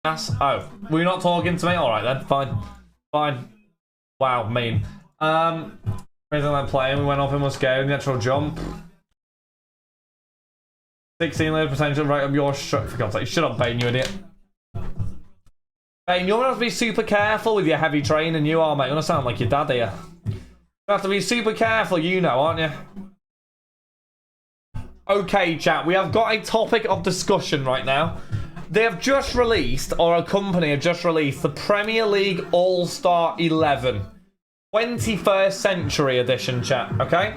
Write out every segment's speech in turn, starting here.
Oh, were you not talking to me? Alright then, fine. Fine. Wow, mean. Reason I'm playing, we went up in Moscow, natural jump. 16 load potential right up your shut. For God's sake, shut up, Bane, you idiot. Bane, you're gonna have to be super careful with your heavy training, you are, mate. You're gonna sound like your dad here. You have to be super careful, you know, aren't you? Okay, chat, we have got a topic of discussion right now. They have just released, or a company have just released, the Premier League All-Star 11. 21st Century Edition, chat, okay?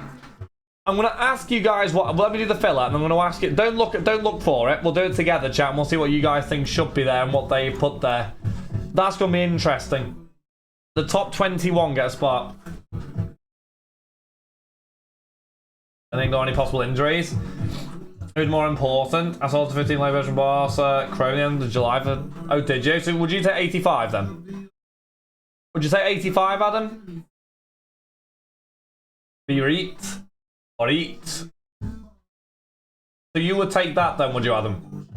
I'm going to ask you guys what... Let me do the filler, and I'm going to ask it... Don't look for it. We'll do it together, chat, and we'll see what you guys think should be there and what they put there. That's going to be interesting. The top 21 get a spot. I think got any possible injuries. Who's more important? I saw the 15 live version Barca, Cronium, the July for... Oh, did you? So would you take 85 then? Would you say 85, Adam? Or eat? So you would take that then, would you, Adam?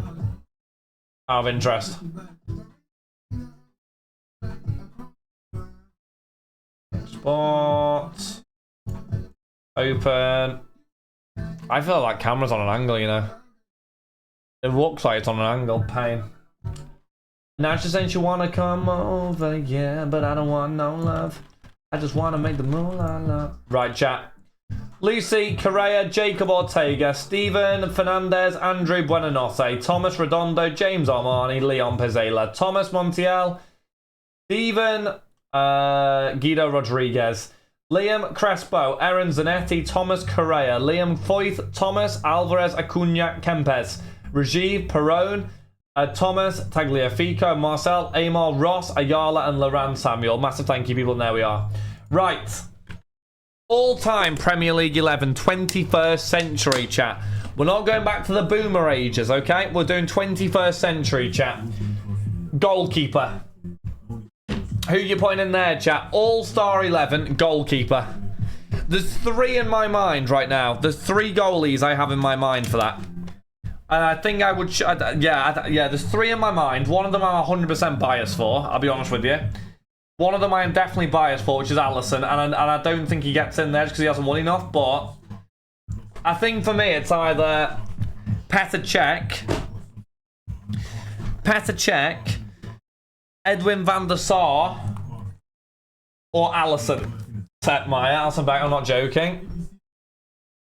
Out of interest. Spot. Open. I feel like camera's on an angle, you know. It looks like it's on an angle. Pain. Now she's saying she wanna come over, yeah, but I don't want no love. I just wanna make the moolah love. Right, chat. Lucy, Correa, Jacob Ortega, Steven Fernandez, Andrew Buenanotte, Thomas Redondo, James Armani, Leon Pizzella, Thomas Montiel, Steven Guido Rodriguez, Liam Crespo, Aaron Zanetti, Thomas Correa, Liam Foyth, Thomas Alvarez, Acuna Kempes, Rajiv Perone, Thomas Tagliafico, Marcel, Amar, Ross, Ayala, and Laurent Samuel. Massive thank you, people, and there we are. Right. All-time Premier League 11, 21st century, chat. We're not going back to the boomer ages, okay? We're doing 21st century, chat. Goalkeeper. Who you putting in there, chat? All-Star 11, goalkeeper. There's 3 in my mind right now. There's 3 goalies I have in my mind for that. And I think I would... yeah, there's 3 in my mind. One of them I'm 100% biased for, I'll be honest with you. One of them I am definitely biased for, which is Alisson. And I don't think he gets in there just because he hasn't won enough. But I think for me, it's either Petr Cech, Edwin van der Sar, or Alisson. Set my Alisson back, I'm not joking.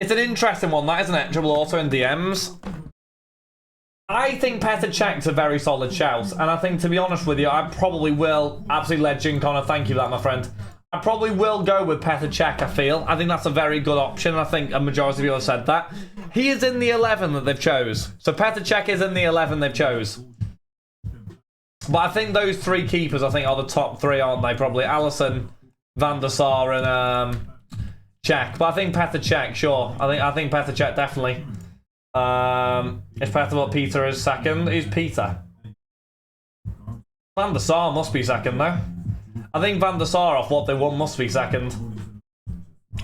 It's an interesting one, that, isn't it? Dribble auto and DMs. I think Petr Cech's a very solid shout, and I think, to be honest with you, I probably will. Absolutely legend, Connor. Thank you for that, my friend. I probably will go with Petr Cech, I feel. I think that's a very good option. I think a majority of you have said that. He is in the 11 that they've chose. So Petr Cech is in the 11 they've chose. But I think those 3 keepers, I think, are the top 3, aren't they? Probably Alisson, Van der Sar, and Cech. But I think Petr Cech, sure. I think Petr Cech, definitely. If Peter is second, who's Peter? Van der Sar must be second, though. I think Van der Sar, off what they won, must be second.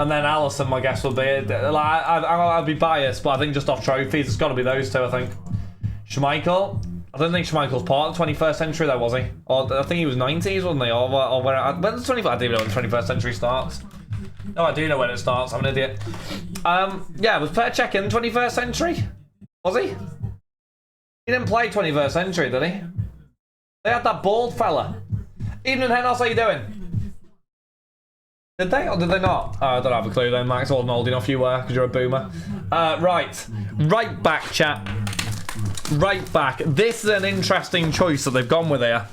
And then Alisson, my guess, would be... I'd be biased, but I think just off trophies, it's got to be those 2, I think. Schmeichel. I don't think Schmeichel's part of the 21st century, though, was he? Or I think he was 90s, wasn't he? Or when's the 21st? I don't even know when the 21st century starts. No, I do know when it starts. I'm an idiot. Yeah, was Petr Cech in 21st century? Was he? He didn't play 21st century, did he? They had that bald fella. Evening, Henos, how you doing? Did they or did they not? Oh, I don't have a clue then, Max. I wasn't old enough, you were, because you're a boomer. Right. Right back, chat. Right back. This is an interesting choice that they've gone with here.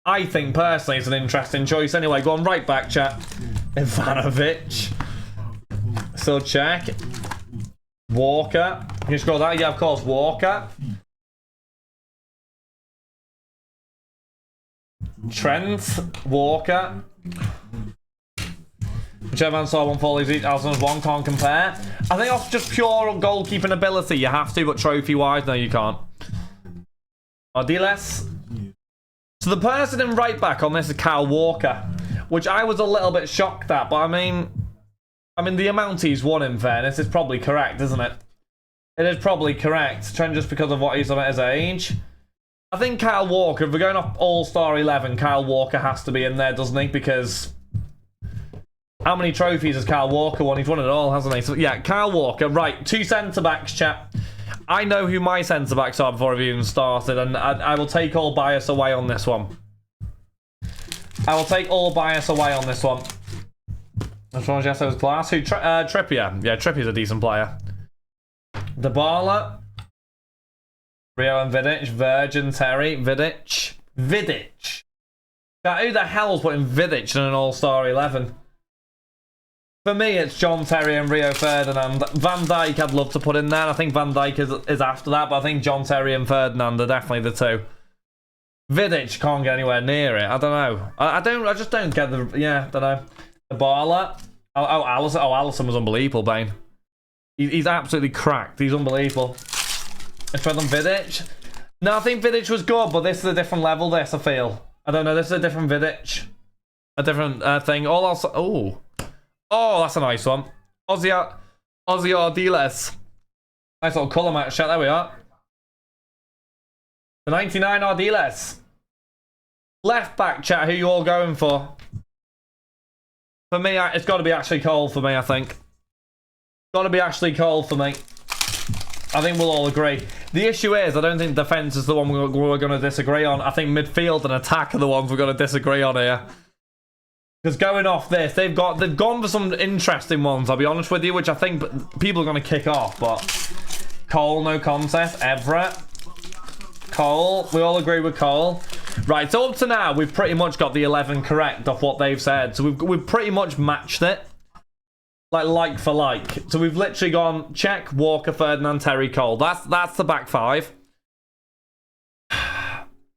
I think, personally, it's an interesting choice. Anyway, go on right back, chat. Ivanovic. So check. Walker. Can you scroll that? Yeah, of course. Walker. Trent. Walker. Whichever one saw one fall, Alisson's one, can't compare. I think off just pure goalkeeping ability, you have to, but trophy-wise, no, you can't. Ardiles. So the person in right back on this is Kyle Walker, which I was a little bit shocked at, but I mean the amount he's won, in fairness, is probably correct, isn't it? It is probably correct, just because of what he's done at his age. I think Kyle Walker, if we're going off All-Star 11, Kyle Walker has to be in there, doesn't he? Because how many trophies has Kyle Walker won? He's won it all, hasn't he? So, yeah, Kyle Walker. Right, 2 centre-backs, chat. I know who my centre-backs are before I've even started, and I will take all bias away on this one. I will take all bias away on this one. Which one's Jesso's class? Who? Trippier. Yeah, Trippier's a decent player. Dybala. Rio and Vidic. Virgin, Terry. Vidic. Now, who the hell's putting Vidic in an All-Star 11? For me, it's John Terry and Rio Ferdinand. Van Dijk I'd love to put in there. I think Van Dijk is after that, but I think John Terry and Ferdinand are definitely the two. Vidic can't get anywhere near it. I don't know. I just don't get the... Yeah, I don't know. Dybala. Oh, Alisson. Oh, Alisson was unbelievable, Bane. He's absolutely cracked. He's unbelievable. It's better than Vidic. No, I think Vidic was good, but this is a different level, this, I feel. I don't know. This is a different Vidic. A different thing. All else... Oh. Oh, that's a nice one. Aussie Ardiles. Nice little colour match. There we are. The 99 Ardiles. Left back, chat. Who you all going for? For me, it's got to be Ashley Cole for me, I think. Got to be Ashley Cole for me. I think we'll all agree. The issue is, I don't think defence is the one we're going to disagree on. I think midfield and attack are the ones we're going to disagree on here. Because going off this, they've gone for some interesting ones, I'll be honest with you, which I think people are going to kick off, but Cole, no contest. Everett. Cole, we all agree with Cole. Right, so up to now, we've pretty much got the 11 correct off what they've said. So we've pretty much matched it. Like for like. So we've literally gone check, Walker, Ferdinand, Terry, Cole. That's the back 5.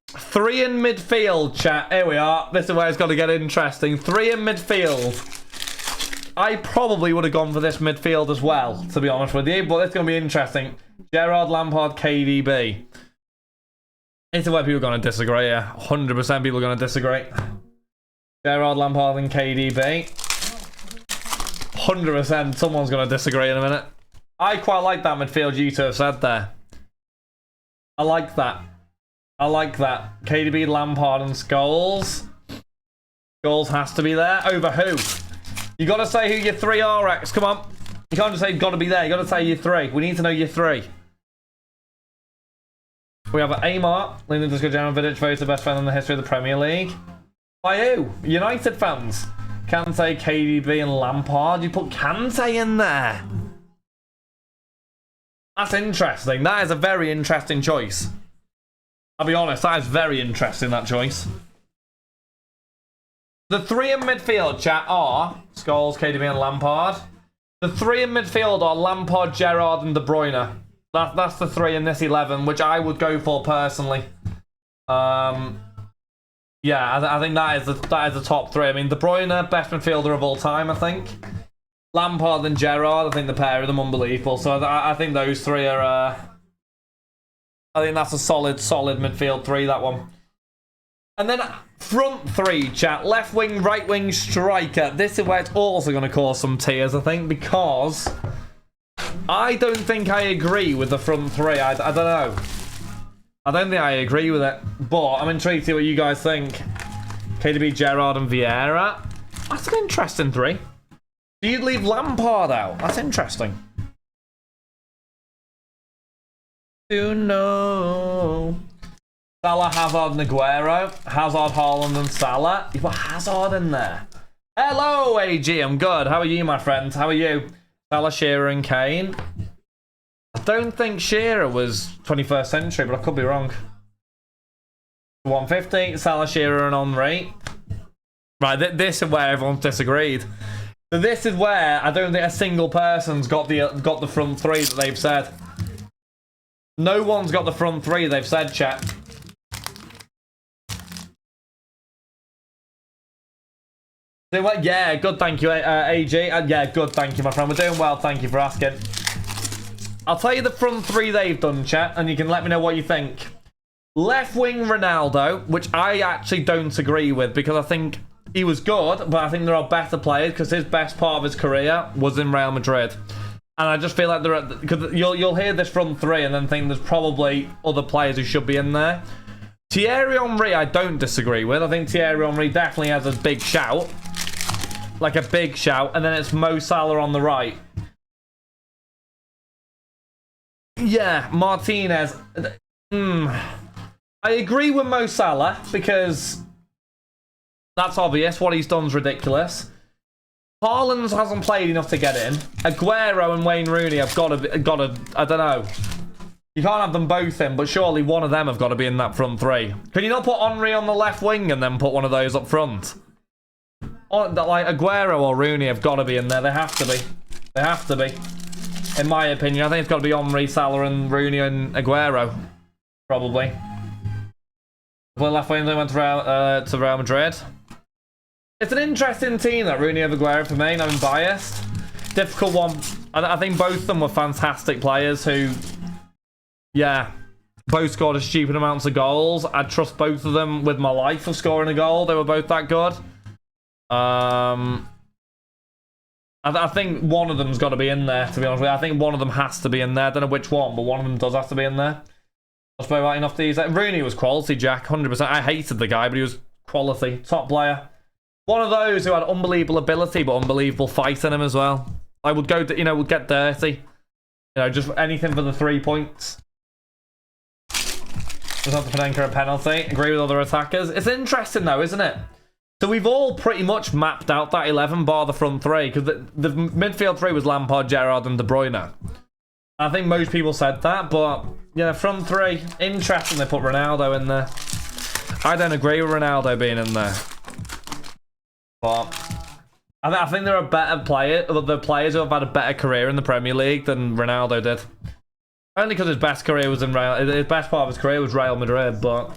3 in midfield, chat. Here we are. This is where it's got to get interesting. 3 in midfield. I probably would have gone for this midfield as well, to be honest with you. But it's going to be interesting. Gerrard, Lampard, KDB. This is where people are going to disagree, yeah. 100% people are going to disagree. Gerrard, Lampard, and KDB. 100% someone's going to disagree in a minute. I quite like that midfield you two have said there. I like that. I like that. KDB, Lampard, and Scholes. Scholes has to be there. Over who? You got to say who your 3 are, X. Come on. You can't just say got to be there. You got to say your 3. We need to know your 3. We have Amar, Lyndon Disco, Jaron Vidic, voted the best fan in the history of the Premier League. By who? United fans. Kante, KDB, and Lampard. You put Kante in there. That's interesting. That is a very interesting choice. I'll be honest, that is very interesting, that choice. The 3 in midfield, chat, are Scholes, KDB, and Lampard. The 3 in midfield are Lampard, Gerrard, and De Bruyne. That's the 3 in this 11, which I would go for personally. Yeah, I think that is the top 3. I mean, De Bruyne, best midfielder of all time, I think. Lampard and Gerrard, I think the pair of them unbelievable. So I think those 3 are. I think that's a solid midfield 3. That one. And then front 3, chat. Left wing, right wing, striker. This is where it's also going to cause some tears, I think, because I don't think I agree with the front 3. I don't know. I don't think I agree with it, but I'm intrigued to see what you guys think. KDB, Gerrard, and Vieira. That's an interesting 3. Do you leave Lampard out? That's interesting. To know. Salah, Hazard, and Aguero. Hazard, Haaland, and Salah. You put Hazard in there. Hello, AG. I'm good. How are you, my friends? How are you? Salah, Shearer, and Kane. I don't think Shearer was 21st century, but I could be wrong. 150, Salah, Shearer, and Henry. Right, this is where everyone's disagreed. So this is where I don't think a single person's got the front 3 that they've said. No one's got the front 3 they've said, chat. Yeah, good, thank you, AG. Yeah, good, thank you, my friend. We're doing well, thank you for asking. I'll tell you the front 3 they've done, chat, and you can let me know what you think. Left wing Ronaldo, which I actually don't agree with because I think he was good, but I think there are better players because his best part of his career was in Real Madrid. And I just feel like because you'll hear this front 3 and then think there's probably other players who should be in there. Thierry Henry, I don't disagree with. I think Thierry Henry definitely has a big shout. Like a big shout. And then it's Mo Salah on the right. Yeah, Martinez. I agree with Mo Salah because that's obvious. What he's done is ridiculous. Haaland hasn't played enough to get in. Aguero and Wayne Rooney have got to, I don't know. You can't have them both in, but surely one of them have got to be in that front three. Can you not put Henry on the left wing and then put one of those up front? Or, like Aguero or Rooney have got to be in there. They have to be. They have to be. In my opinion, I think it's got to be Henry, Salah, and Rooney and Aguero. Probably. Well, left wing, they went to Real Madrid. It's an interesting team, that Rooney over Aguero for me, and I'm biased. Difficult one. I think both of them were fantastic players who, yeah, both scored a stupid amounts of goals. I'd trust both of them with my life of scoring a goal. They were both that good. I think one of them's got to be in there, to be honest with you. I think one of them has to be in there. I don't know which one, but one of them does have to be in there. I suppose right enough to use that. Rooney was quality, Jack, 100%. I hated the guy, but he was quality. Top player. One of those who had unbelievable ability, but unbelievable fight in him as well. I would go, would get dirty. You know, just anything for the 3 points. Just have to Panenka a penalty. Agree with other attackers. It's interesting though, isn't it? So we've all pretty much mapped out that 11 bar the front three, because the midfield three was Lampard, Gerrard, and De Bruyne. I think most people said that, but yeah, front three. Interesting they put Ronaldo in there. I don't agree with Ronaldo being in there. But I think there are better players, the players who have had a better career in the Premier League than Ronaldo did. Only because his best career was in his best part of his career was Real Madrid, but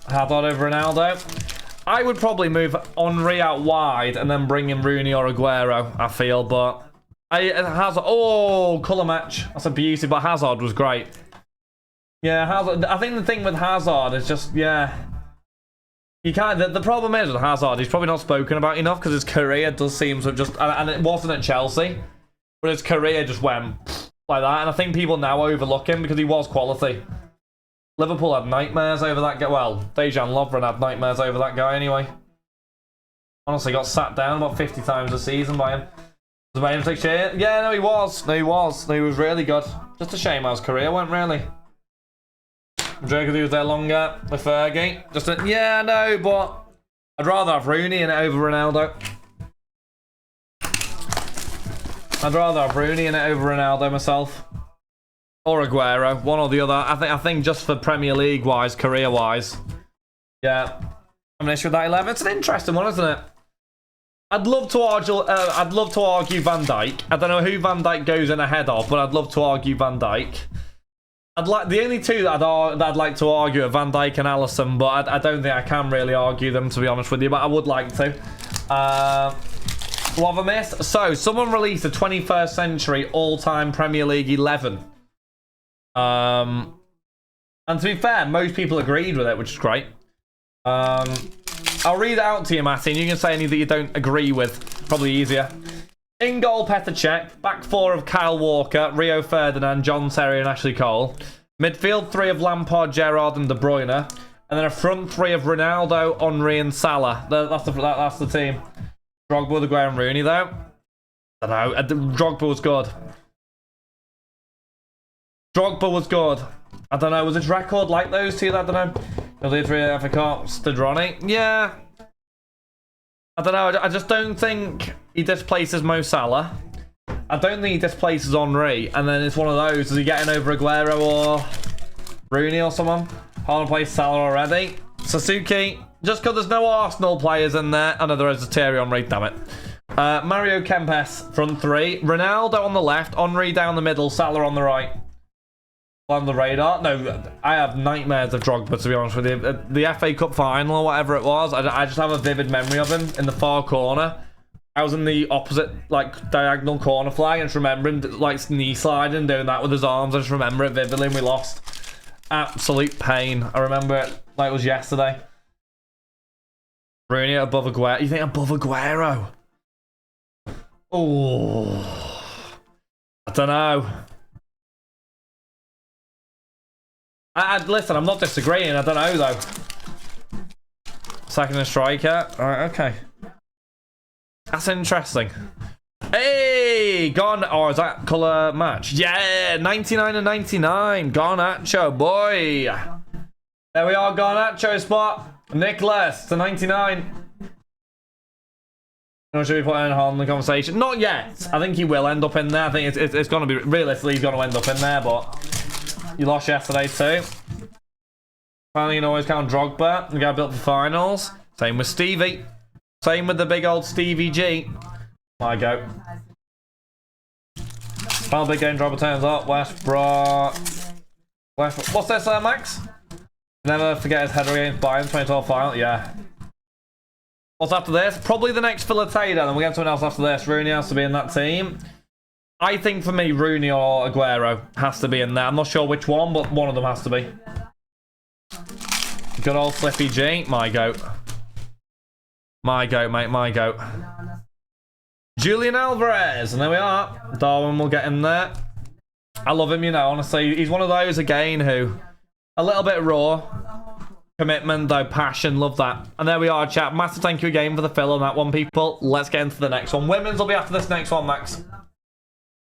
Hazard over Ronaldo. I would probably move Henry out wide and then bring in Rooney or Aguero, I feel, but Hazard, oh, colour match. That's a beauty, but Hazard was great. Yeah, Hazard, I think the thing with Hazard is just, yeah, you can't, the problem is with Hazard, he's probably not spoken about enough because his career does seem to have just, and it wasn't at Chelsea, but his career just went like that, and I think people now overlook him because he was quality. Liverpool had nightmares over that guy. Well, Dejan Lovren had nightmares over that guy anyway. Honestly, got sat down about 50 times a season by him. Was it next year? Yeah, no, he was. No, he was. No, he was really good. Just a shame how his career went, really. Drago, he was there longer with Fergie. Yeah, no, but I'd rather have Rooney in it over Ronaldo. I'd rather have Rooney in it over Ronaldo myself. Or Aguero, one or the other. I think just for Premier League wise, career wise, yeah, I'm an issue with that 11. It's an interesting one, isn't it? I'd love to argue. Van Dijk. I don't know who Van Dijk goes in ahead of, but I'd love to argue Van Dijk. The only two that I'd like to argue are Van Dijk and Alisson, but I don't think I can really argue them, to be honest with you. But I would like to. What have I missed? So someone released a 21st century all-time Premier League 11. And to be fair, most people agreed with it, which is great. I'll read it out to you, Matty, and you can say any that you don't agree with. Probably easier. In goal, Petr Cech. Back four of Kyle Walker, Rio Ferdinand, John Terry, and Ashley Cole. Midfield three of Lampard, Gerrard, and De Bruyne. And then a front three of Ronaldo, Henry, and Salah. That's the team. Drogba, Aguero, and Rooney, though. I don't know. Drogba was good. Drogba was good. I don't know. Was his record like those two? I don't know. The three FA Cups. Stadroni. Yeah. I don't know. I just don't think he displaces Mo Salah. I don't think he displaces Henry. And then it's one of those. Is he getting over Aguero or Rooney or someone? Haaland plays Salah already. Suzuki. Just because there's no Arsenal players in there. I know there is a Thierry Henry. Damn it. Mario Kempes front three. Ronaldo on the left. Henry down the middle. Salah on the right. On the radar. No, I have nightmares of Drogba, to be honest with you. The FA Cup final or whatever it was, I just have a vivid memory of him in the far corner. I was in the opposite, like, diagonal corner flag and just remembering, like, knee sliding, doing that with his arms. I just remember it vividly and we lost. Absolute pain. I remember it like it was yesterday. Rooney above Aguero. You think above Aguero? Oh, I don't know. Listen, I'm not disagreeing. I don't know, though. Second and striker. Alright, okay. That's interesting. Hey! Gone. Oh, is that colour match? Yeah! 99 and 99. Garnacho, boy. There we are, Garnacho spot. Nicholas to 99. Should we put on the conversation? Not yet. I think he will end up in there. I think it's going to be... Realistically, he's going to end up in there, but... You lost yesterday, too. Finally, you can always count Drogba. We got built for finals. Same with Stevie. Same with the big old Stevie G. My go. Final big game, Drogba turns up. Westbrook. What's this, Max? Never forget his header against Bayern 2012 final. Yeah. What's after this? Probably the next Fileteado, then we'll get someone else after this. Rooney has to be in that team. I think for me, Rooney or Aguero has to be in there. I'm not sure which one, but one of them has to be. Good old Slippy G. My goat. My goat, mate. My goat. Julian Alvarez. And there we are. Darwin will get in there. I love him, you know, honestly. He's one of those, again, who... A little bit raw. Commitment, though, passion, love that. And there we are, chat. Massive thank you again for the fill on that one, people. Let's get into the next one. Women's will be after this next one, Max.